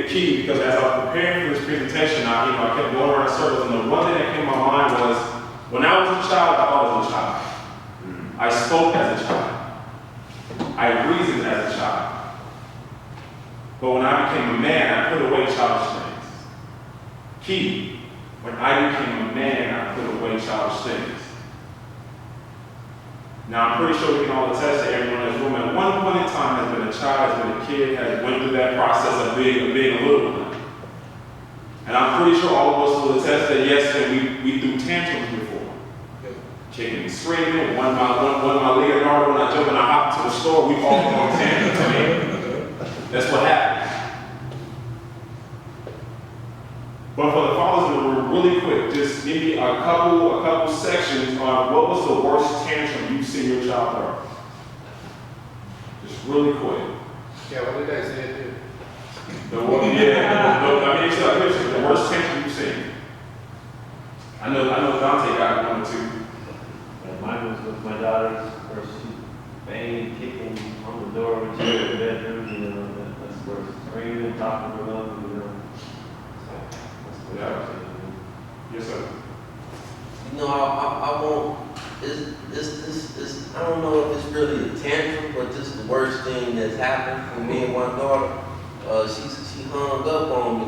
big key because as I was preparing for this presentation, I kept going around in circles, and the one thing that came to my mind was, when I was a child, I thought I was a child. I spoke as a child. I reasoned as a child. But when I became a man, I put away childish things. Key, when I became a man, I put away childish things. Now, I'm pretty sure we can all attest to everyone in this room at one point in time has been a child, has been a kid, has went through that process of being a little one. And I'm pretty sure all of us will attest that yes, that we threw tantrums before. Kicking and screaming, one of my Leonardo, when I jump and I hop to the store, we all go on tantrums. I mean, that's what happens. But for the fathers in the room, really quick, just give me a couple sections on what was the worst tantrum you've seen your child throw. Just really quick. Yeah, what did they say it The worst tantrum you've seen. I know Dante got one or two. Yeah, mine was with my daughters, where she banged, kicking on the door when she was in the bedroom, that's where screaming, talking her up, Yeah. Yes, sir. I won't, I don't know if it's really a tantrum, but just the worst thing that's happened for me and one daughter. She hung up on me.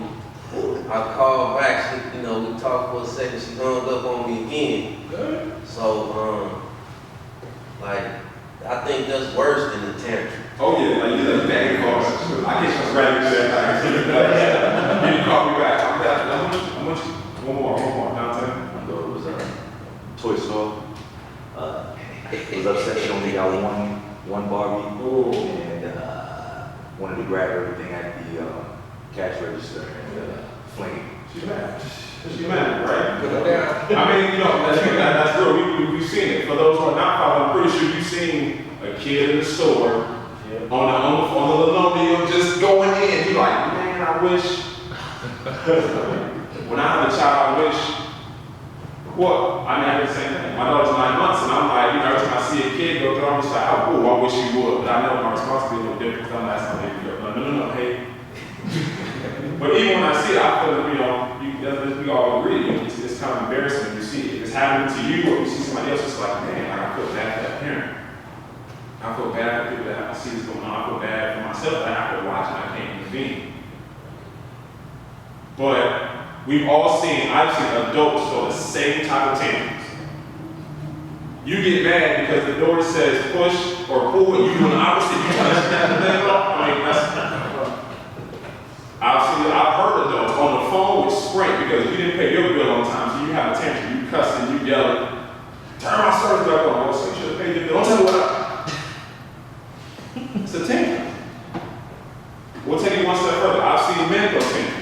I called back, we talked for a second, she hung up on me again. Good. So, I think that's worse than the tantrum. Oh yeah, like you bang calls. I get some right into that. You didn't call me back. I'm with you. One more, Dante. My daughter was toy store. Was upset she only got one Barbie. Oh. And wanted to grab everything at the cash register and fling it. She's mad. She's mad, right? Put it down. I mean, that's real. We've seen it. For those who are not following, I'm pretty sure you've seen a kid in the store on the linoleum just going in. You're like, man, I wish. When I have a child, I wish. What? I did the same thing. My daughter's 9 months, and I'm like, every time I see a kid go through, I'm just like, oh, cool, I wish you would. But I know my responsibility is a little different because I'm asking my baby girl. No, hey. But even when I see it, I feel that, we all agree, it's kind of embarrassing when you see it. If it's happening to you or you see somebody else, it's like, man, I feel bad for that parent. I feel bad for people that I see this going on. I feel bad for myself that I have to watch and I can't intervene. But I've seen adults throw the same type of tantrums. You get mad because the door says push or pull and you do the opposite. You try to snap the thing off. I've heard adults on the phone with Sprint because you didn't pay your bill on time, so you have a tantrum, you cussing, you yelling, turn my service back on. So you should have paid your bill. Don't tell me what It's a tantrum. We'll take it one step further. I've seen men throw tantrums.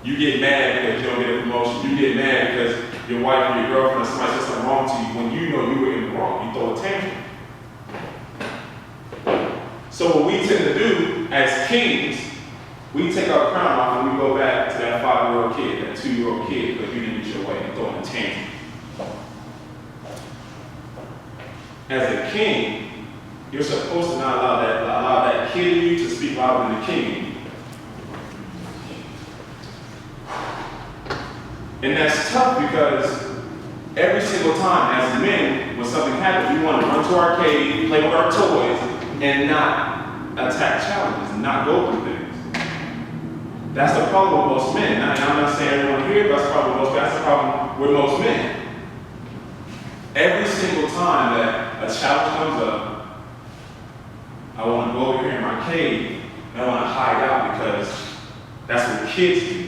You get mad because you don't get a promotion. You get mad because your wife or your girlfriend or somebody said something wrong to you when you know you were in the wrong. You throw a tantrum. So what we tend to do as kings, we take our crown off and we go back to that 5-year-old kid, that 2-year-old kid, because you didn't get your way and throwing a tantrum. As a king, you're supposed to not allow that kid in you to speak louder than the king. And that's tough because every single time as men, when something happens, we want to run to our cave, play with our toys, and not attack challenges, not go through things. That's the problem with most men. And I'm not saying everyone here, but that's the problem with most men. Every single time that a challenge comes up, I want to go over here in my cave, and I want to hide out because that's what kids do.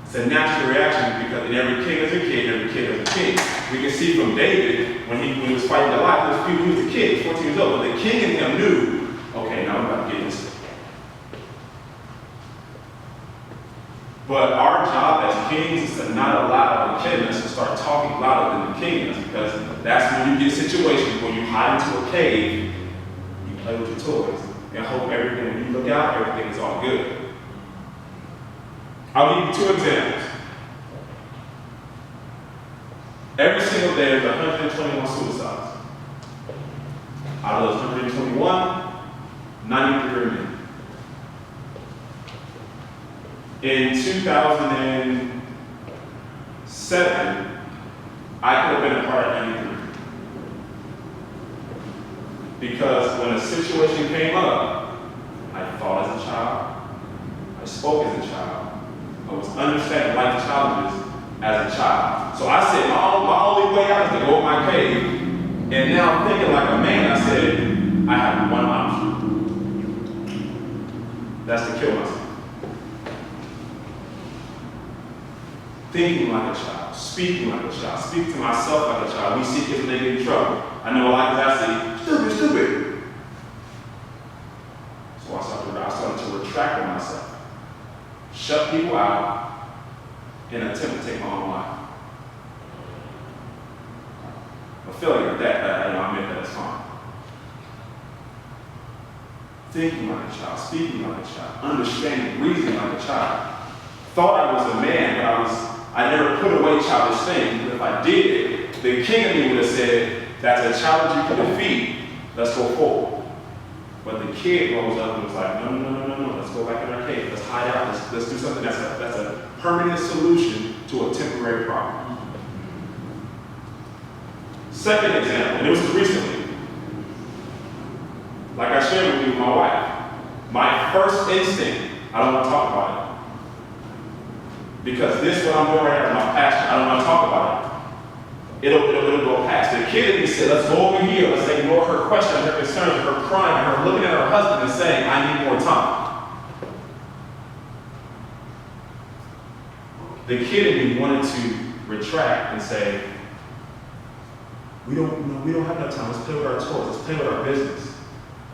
It's a natural reaction because in every king is a kid, every kid is a king. We can see from David, when he was fighting Goliath, he was a kid, 14 years old, but the king in him knew, okay, now I'm about to get this. But our job as kings is to not allow the kid in us to start talking louder than the king in us, because that's when you get situations where you hide into a cave, you play with your toys, and hope everything, when you look out, everything is all good. I'll give you 2 examples. Every single day there's 121 suicides. Out of those 121, 93 are men. In 2007, I could have been a part of anything. Because when a situation came up, I thought as a child, I spoke as a child, I was understanding life challenges as a child. So I said, my only way out is to go in my cave. And now I'm thinking like a man, I said, I have one option. That's to kill myself. Thinking like a child, speaking like a child, speaking to myself like a child. We see kids when they get in trouble. I know a lot of guys say, stupid. So I started to retract on myself. Shut people out in an attempt to take my own life. A failure at that, I admit that it's fine. Thinking like a child, speaking like a child, understanding, reasoning like a child. Thought I was a man, but I never put away childish things. But if I did, the king of me would have said, that's a challenge you can defeat, let's go forward. But the kid rose up and was like, no, let's go back in our cave, let's hide out, let's do something that's a permanent solution to a temporary problem. Second example, and it was recently, like I shared with you with my wife, my first instinct, I don't want to talk about it. Because this is what I'm doing right now is my passion, I don't want to talk about it. It'll go past. The kid in me said, let's go over here, let's ignore her questions, her concerns, her crying, her looking at her husband and saying, I need more time. The kid in me wanted to retract and say, we don't have enough time, let's play with our toys, let's play with our business,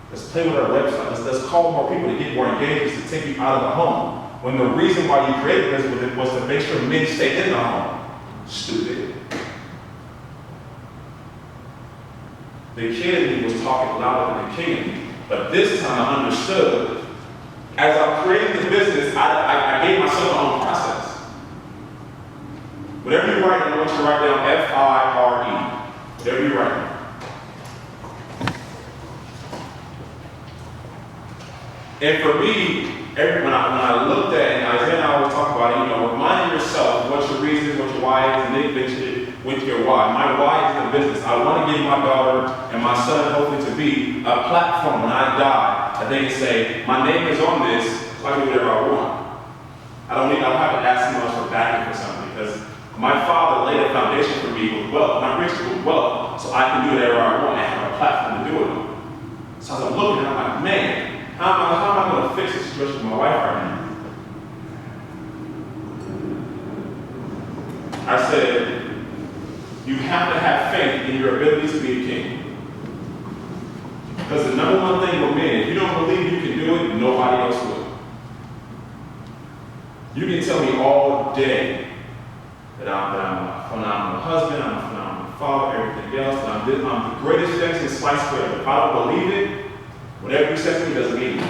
let's play with our website, let's call more people to get more engaged, to take you out of the home. When the reason why you created this was to make sure men stay in the home. Stupid. The kid in me was talking louder than the king in me. But this time I understood. As I created this business, I gave myself my own process. Whatever you write, I want you to write down F.I.R.E. Whatever you write. And for me, when I looked at, and Isaiah and I always talk about it, reminding yourself what your reasons, what your why is, and then eventually with your why. My why is the business. I want to give my daughter and my son hopefully to be a platform when I die that they can say, my name is on this, so I can do whatever I want. I don't have to ask someone else for backing for something, because my father laid a foundation for me with wealth, my rich with wealth, so I can do whatever I want and have a platform to do it on. So as I'm looking, I'm like, man, how am I going to fix the situation with my wife right now? I said, you have to have faith in your ability to be a king. Because the number one thing with men, if you don't believe you can do it, nobody else will. You can tell me all day that I'm a phenomenal husband, I'm a phenomenal father, everything else, that I'm the greatest things in sliced bread. If I don't believe it, whatever you say to me doesn't mean it.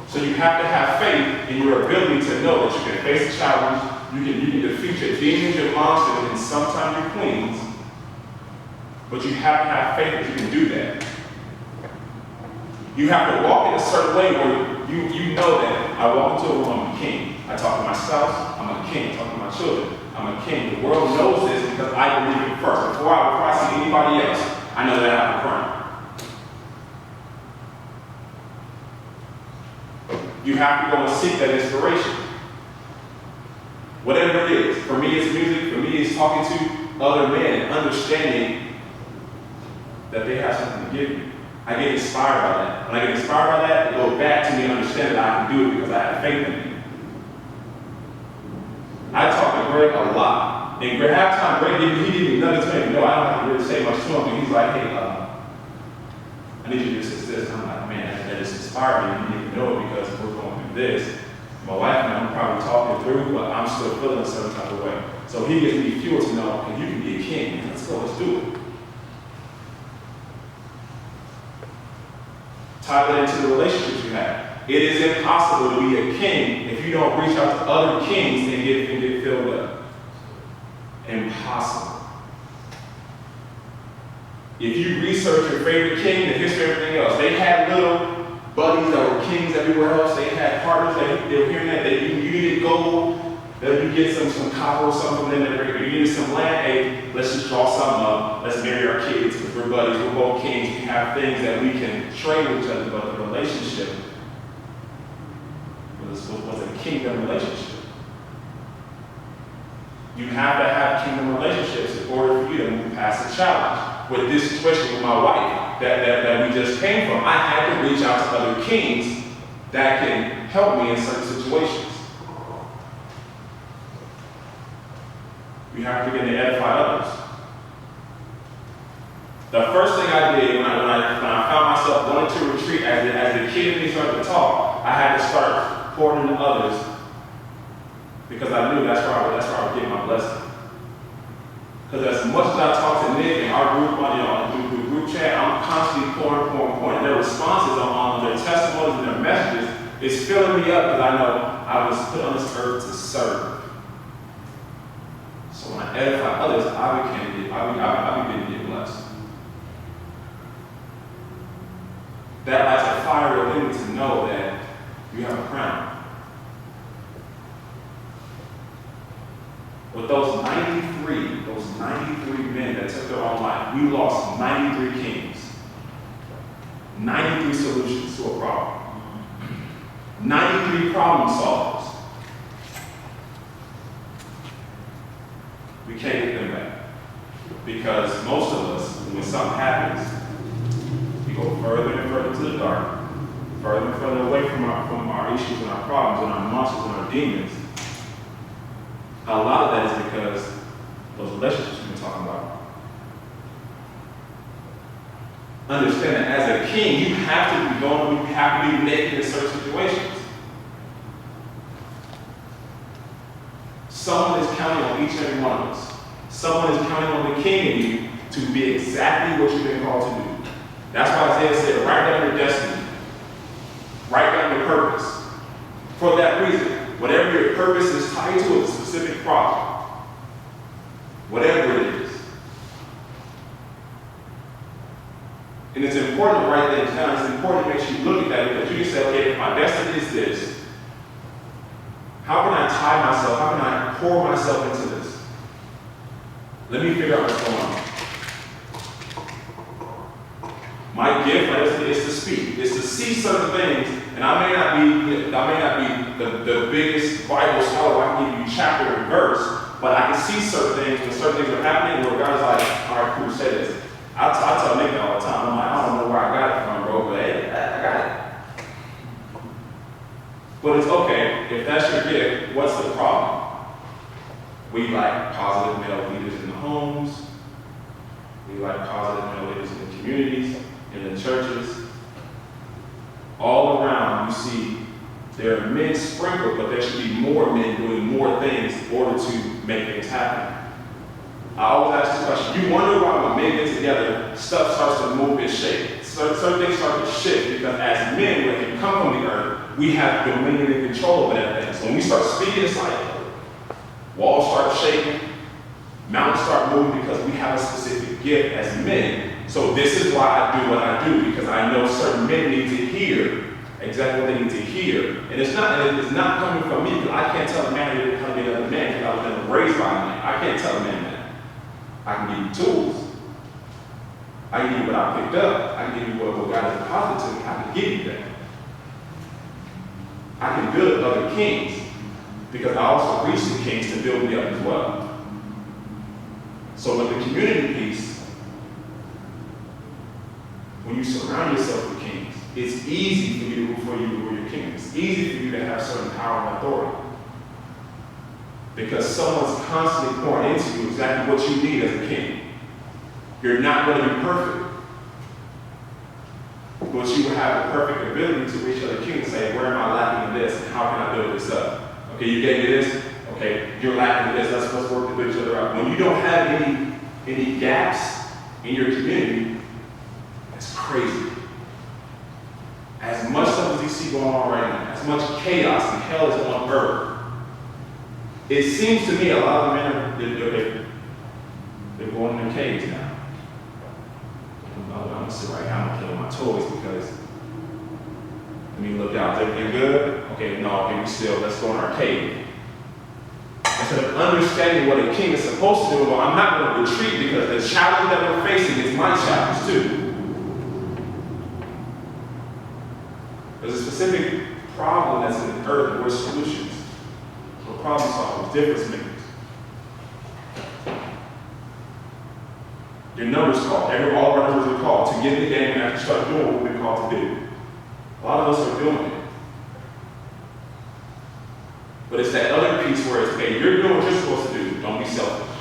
So you have to have faith in your ability to know that you can face a challenge, you can defeat your demons, your monsters, and sometimes your queens, but you have to have faith that you can do that. You have to walk in a certain way where you know that I walk into a room, I'm a king. I talk to my spouse, I'm a king. I talk to my children, I'm a king. The world knows this because I believe it first. Before I see anybody else, I know that I have a crown. You have to go and seek that inspiration. Whatever it is. For me, it's music. For me, it's talking to other men and understanding that they have something to give me. I get inspired by that. When I get inspired by that, it goes back to me understanding that I can do it because I have faith in me. I talk to Greg a lot. And Greg, half time, Greg, he gave me nuggets, man. No, I don't have to really say much to him. But he's like, hey, I need you to do this. And I'm like, man, that just inspired me. You need to know it because we're going through this. My wife and I'm probably talking through, but I'm still feeling a certain type of way. So he gives me fuel to know, okay, you can be a king. Let's go, let's do it. Tie that into the relationships you have. It is impossible to be a king if you don't reach out to other kings and get filled up. Impossible. If you research your favorite king, the history of everything else, they had little buddies that were kings everywhere else. They had partners that they were hearing that you needed gold, that you get some copper or something, then you needed some land. Hey, let's just draw something up. Let's marry our kids because we're buddies. We're both kings. We have things that we can trade with each other, but the relationship was a kingdom relationship. You have to have kingdom relationships in order for you to move past the challenge. With this situation with my wife that we just came from, I had to reach out to other kings that can help me in certain situations. We have to begin to edify others. The first thing I did when I found myself going to retreat as the kid in me started to talk, I had to start pouring into others because I knew that's where I would get my blessing. Because as much as I talk to Nick and our group through the group chat, I'm constantly pouring. And their responses on their testimonies and their messages is filling me up because I know I was put on this earth to serve. So when I edify others, I begin to get blessed. That lights a fire within me to know that you have a crown. With those 93 men that took their own life, we lost 93 kings. 93 solutions to a problem. 93 problem solvers. We can't get them back. Because most of us, when something happens, we go further and further to the dark, further and further away from our issues and our problems and our monsters and our demons. A lot of that is because those relationships we've been talking about. Understand that as a king, you have to be vulnerable, you have to be naked in certain situations. Someone is counting on each and every one of us. Someone is counting on the king in you to be exactly what you've been called to do. That's why Isaiah said, write down your destiny. Write down your purpose. For that reason, whatever your purpose is tied to is a specific project. Whatever it is. And it's important to write things down. It's important to make sure you look at that because you can say, okay, if my destiny is this, how can I tie myself? How can I pour myself into this? Let me figure out what's going on. My gift, my destiny, is to speak. It's to see certain things, and I may not be the biggest Bible scholar where I can give you chapter and verse, but I can see certain things when certain things are happening where God is like, all right, cool, say this. I tell Nick all the time, I'm like, I don't know where I got it from, bro, but hey, I got it. But it's okay, if that's your gift, what's the problem? We like positive male leaders in the homes. We like positive male leaders in the communities, in the churches. All around, you see there are men sprinkled, but there should be more men doing more things in order to make things happen. I always ask this question. You wonder why when men get together, stuff starts to move and shake. Certain things start to shift because as men, when they come from the earth, we have dominion and control over that thing. So when we start speaking, it's like walls start shaking, mountains start moving because we have a specific gift as men. So this is why I do what I do, because I know certain men need to hear exactly what they need to hear. And it's not coming from me, because I can't tell a man how to be another man because I was never raised by a man. I can't tell a man that. I can give you tools. I can give you what I picked up. I can give you what God has deposited to me. I can give you that. I can build other kings because I also reach the kings to build me up as well. So with the community piece, when you surround yourself with kings, it's easy for you to rule your kingdom. It's easy for you to have certain power and authority. Because someone's constantly pouring into you exactly what you need as a king. You're not going to be perfect. But you will have the perfect ability to reach other kings and say, where am I lacking in this? And how can I build this up? Okay, you gave me this. Okay, you're lacking in this. Let's work to build each other up. When you don't have any gaps in your community, it's crazy. As much stuff as you see going on right now, as much chaos and hell is on earth, it seems to me a lot of men they're going in their caves now. I'm gonna sit right here, I'm gonna kill my toys because Let me look out. Is everything good? Okay, no, okay, we still, let's go in our cave. Instead of understanding what a king is supposed to do, well, I'm not going to retreat because the challenge that we're facing is my challenge too. There's a specific problem that's in the earth, and we're solutions. We're problem solvers, difference makers. Your number's called. All of our numbers are called to get in the game and actually start doing what we've been called to do. A lot of us are doing it. But it's that other piece where it's, okay, you're doing what you're supposed to do. Don't be selfish.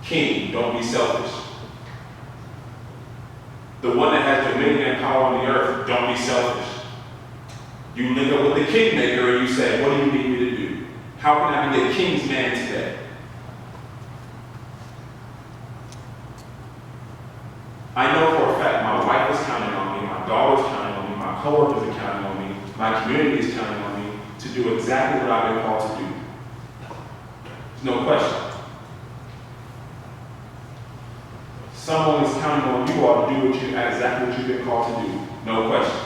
King, don't be selfish. The one that has dominion and power on the earth, don't be selfish. You link up with the kingmaker and you say, what do you need me to do? How can I be a king's man today? I know for a fact my wife is counting on me, my daughter's counting on me, my coworkers are counting on me, my community is counting on me to do exactly what I've been called to do. There's no question. Someone is counting on you all to do exactly what you've been called to do. No question.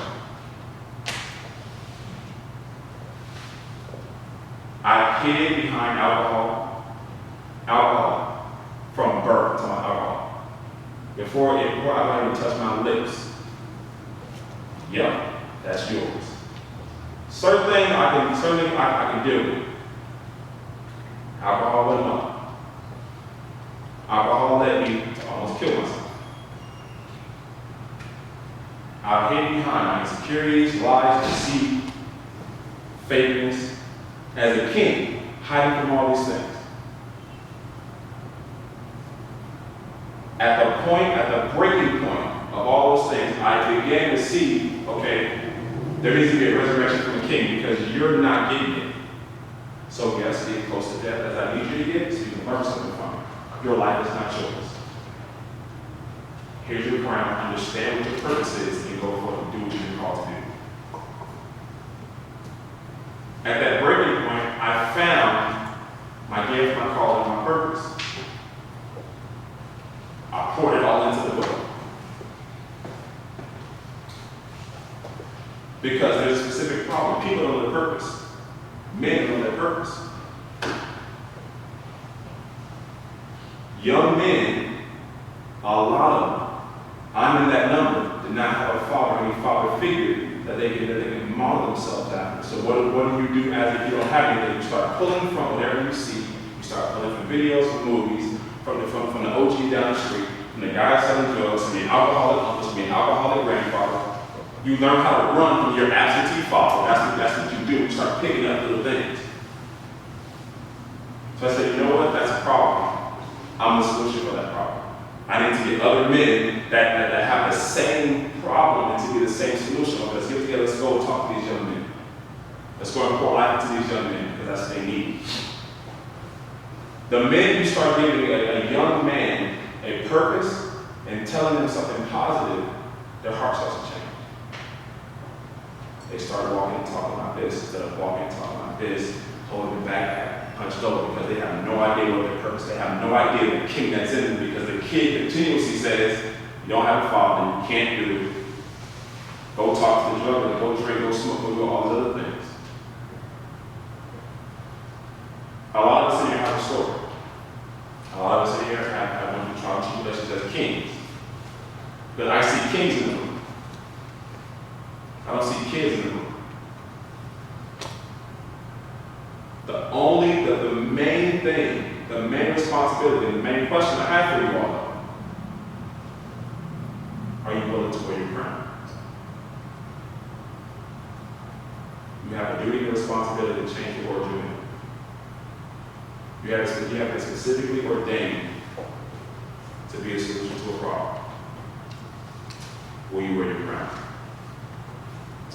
I hid behind alcohol from birth to my alcohol. Before I even touch my lips, yeah, that's yours. Certain things I can deal with. Alcohol let up. Alcohol led me to almost kill myself. I hid behind my insecurities, lies, deceit, fakeness, as a king, hiding from all these things. At the breaking point of all those things, I began to see, okay, there needs to be a resurrection from the king because you're not getting it. So yes, get close to death as I need you to get so you can learn something from it. Your life is not yours. Here's your crown, understand what your purpose is, and go forth and do what you're called to do. At that breaking point, I found my gift, my calling, my purpose. I poured it all into the book. Because there's a specific problem. People don't know their purpose. Men don't know their purpose. Young men, a lot of them, I'm in that number, did not have a father, any father figure that they can model themselves after. So what do you do as if you don't have anything? You start pulling from whatever you see. You start pulling from videos, from movies, from the OG down the street, from the guy selling drugs, from the alcoholic uncle, from the alcoholic grandfather. You learn how to run from your absentee father. That's what you do. You start picking up little things. So I said, you know what? That's a problem. I'm the solution for that problem. I need to get other men that have the same problem and to be the same solution. Okay, let's get together, let's go and talk to these young men. Let's go and pour life into these young men because that's what they need. The men who start giving a young man a purpose and telling them something positive, their heart starts to change. They start walking and talking like this instead of walking and talking like this, holding the backpack punched over because they have no idea what their purpose. They have no idea the king that's in them because the kid continuously says, you don't have a father, you can't do it. Go talk to the drug dealer, go drink, go smoke, go do all these other things. A lot of us in here have a story. A lot of us in here have went through trial and tribulations as kings. But I see kings in the room. I don't see kids in the room. The main thing, the main responsibility, the main question I have for you all, are you willing to wear your crown? You have a duty and responsibility to change the world you're in. You have been specifically ordained to be a solution to a problem. Will you wear your crown?